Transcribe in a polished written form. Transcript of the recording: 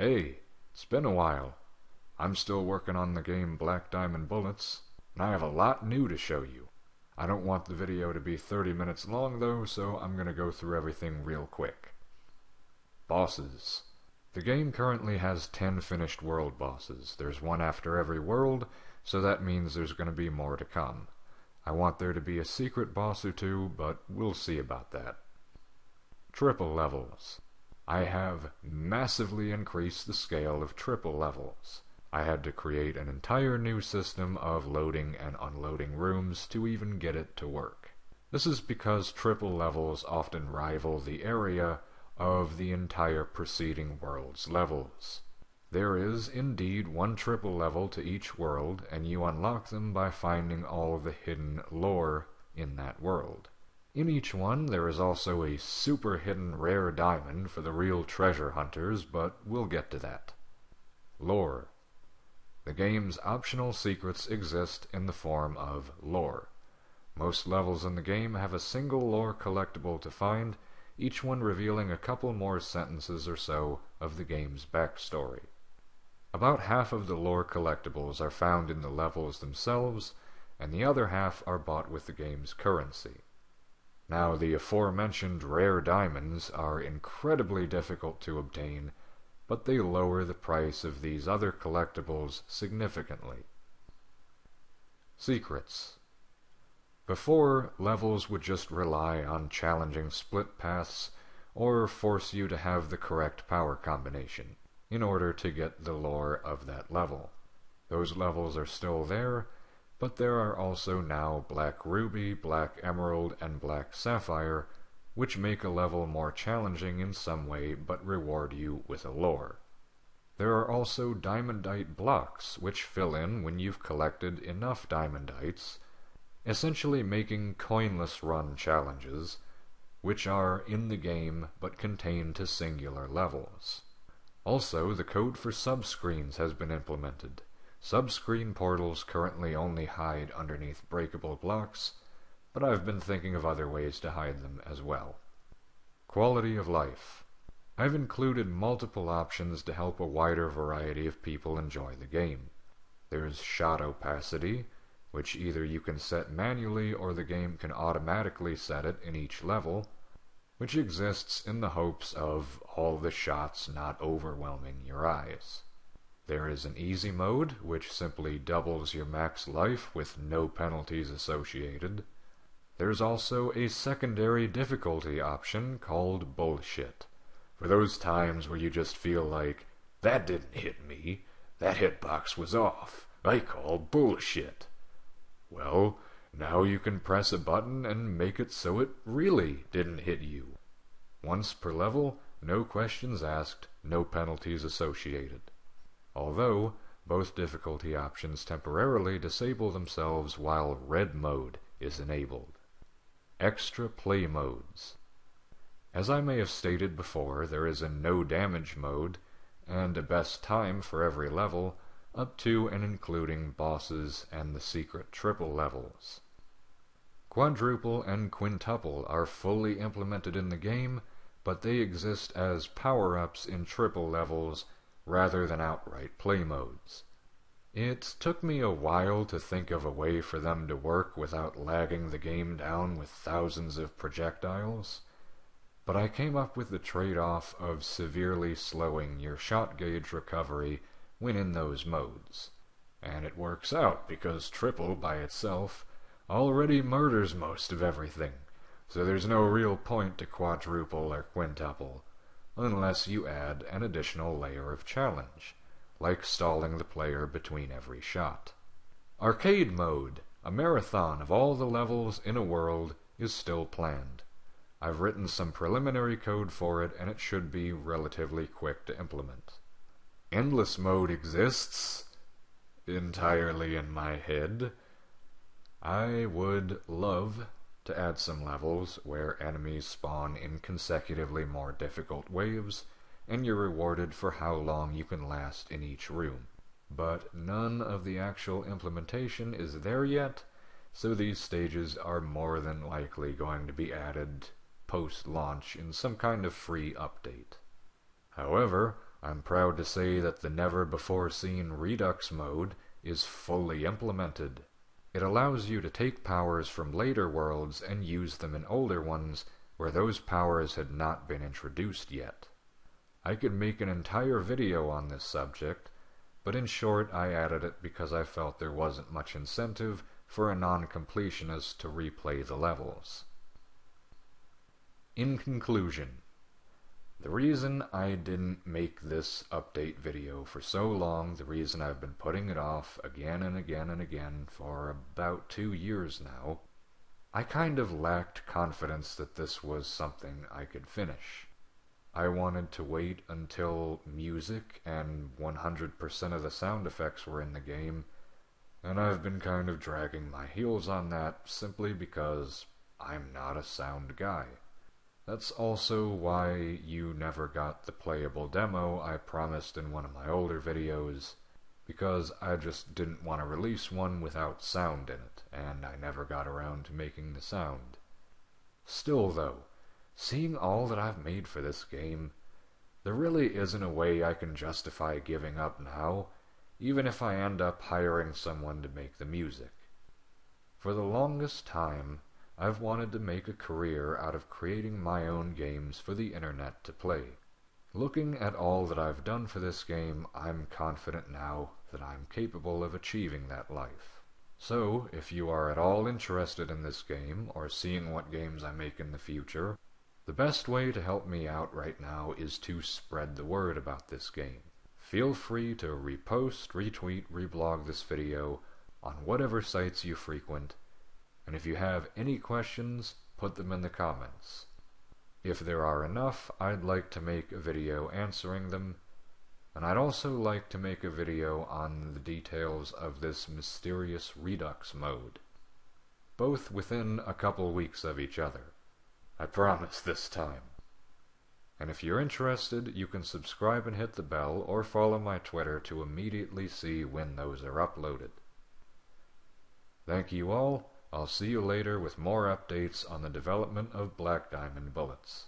Hey, it's been a while. I'm still working on the game Black Diamond Bullets, and I have a lot new to show you. I don't want the video to be 30 minutes long though, so I'm gonna go through everything real quick. Bosses. The game currently has 10 finished world bosses. There's one after every world, so that means there's gonna be more to come. I want there to be a secret boss or two, but we'll see about that. Triple levels. I have massively increased the scale of triple levels. I had to create an entire new system of loading and unloading rooms to even get it to work. This is because triple levels often rival the area of the entire preceding world's levels. There is indeed one triple level to each world, and you unlock them by finding all the hidden lore in that world. In each one, there is also a super hidden rare diamond for the real treasure hunters, but we'll get to that. Lore. The game's optional secrets exist in the form of lore. Most levels in the game have a single lore collectible to find, each one revealing a couple more sentences or so of the game's backstory. About half of the lore collectibles are found in the levels themselves, and the other half are bought with the game's currency. Now, the aforementioned rare diamonds are incredibly difficult to obtain, but they lower the price of these other collectibles significantly. Secrets. Before, levels would just rely on challenging split paths or force you to have the correct power combination in order to get the lore of that level. Those levels are still there, but there are also now Black Ruby, Black Emerald, and Black Sapphire, which make a level more challenging in some way but reward you with a lore. There are also Diamondite blocks, which fill in when you've collected enough Diamondites, essentially making coinless run challenges, which are in the game but contain to singular levels. Also, the code for subscreens has been implemented. Subscreen portals currently only hide underneath breakable blocks, but I've been thinking of other ways to hide them as well. Quality of life. I've included multiple options to help a wider variety of people enjoy the game. There's shot opacity, which either you can set manually or the game can automatically set it in each level, which exists in the hopes of all the shots not overwhelming your eyes. There is an easy mode, which simply doubles your max life with no penalties associated. There's also a secondary difficulty option called Bullshit, for those times where you just feel like, that didn't hit me, that hitbox was off, I call bullshit. Well, now you can press a button and make it so it really didn't hit you. Once per level, no questions asked, no penalties associated. Although, both difficulty options temporarily disable themselves while red mode is enabled. Extra play modes. As I may have stated before, there is a no damage mode, and a best time for every level, up to and including bosses and the secret triple levels. Quadruple and quintuple are fully implemented in the game, but they exist as power-ups in triple levels rather than outright play modes. It took me a while to think of a way for them to work without lagging the game down with thousands of projectiles, but I came up with the trade-off of severely slowing your shot gauge recovery when in those modes. And it works out because triple by itself already murders most of everything, so there's no real point to quadruple or quintuple, unless you add an additional layer of challenge, like stalling the player between every shot. Arcade mode, a marathon of all the levels in a world, is still planned. I've written some preliminary code for it, and it should be relatively quick to implement. Endless mode exists, entirely in my head. I would love to add some levels where enemies spawn in consecutively more difficult waves, and you're rewarded for how long you can last in each room. But none of the actual implementation is there yet, so these stages are more than likely going to be added post-launch in some kind of free update. However, I'm proud to say that the never-before-seen Redux mode is fully implemented. It allows you to take powers from later worlds and use them in older ones where those powers had not been introduced yet. I could make an entire video on this subject, but in short I added it because I felt there wasn't much incentive for a non-completionist to replay the levels. In conclusion, the reason I didn't make this update video for so long, the reason I've been putting it off again and again and again for about 2 years now, I kind of lacked confidence that this was something I could finish. I wanted to wait until music and 100% of the sound effects were in the game, and I've been kind of dragging my heels on that simply because I'm not a sound guy. That's also why you never got the playable demo I promised in one of my older videos, because I just didn't want to release one without sound in it, and I never got around to making the sound. Still though, seeing all that I've made for this game, there really isn't a way I can justify giving up now, even if I end up hiring someone to make the music. For the longest time, I've wanted to make a career out of creating my own games for the internet to play. Looking at all that I've done for this game, I'm confident now that I'm capable of achieving that life. So, if you are at all interested in this game, or seeing what games I make in the future, the best way to help me out right now is to spread the word about this game. Feel free to repost, retweet, reblog this video on whatever sites you frequent, and if you have any questions, put them in the comments. If there are enough, I'd like to make a video answering them, and I'd also like to make a video on the details of this mysterious Redux mode, both within a couple weeks of each other. I promise this time. And if you're interested, you can subscribe and hit the bell, or follow my Twitter to immediately see when those are uploaded. Thank you all. I'll see you later with more updates on the development of Black Diamond bullets.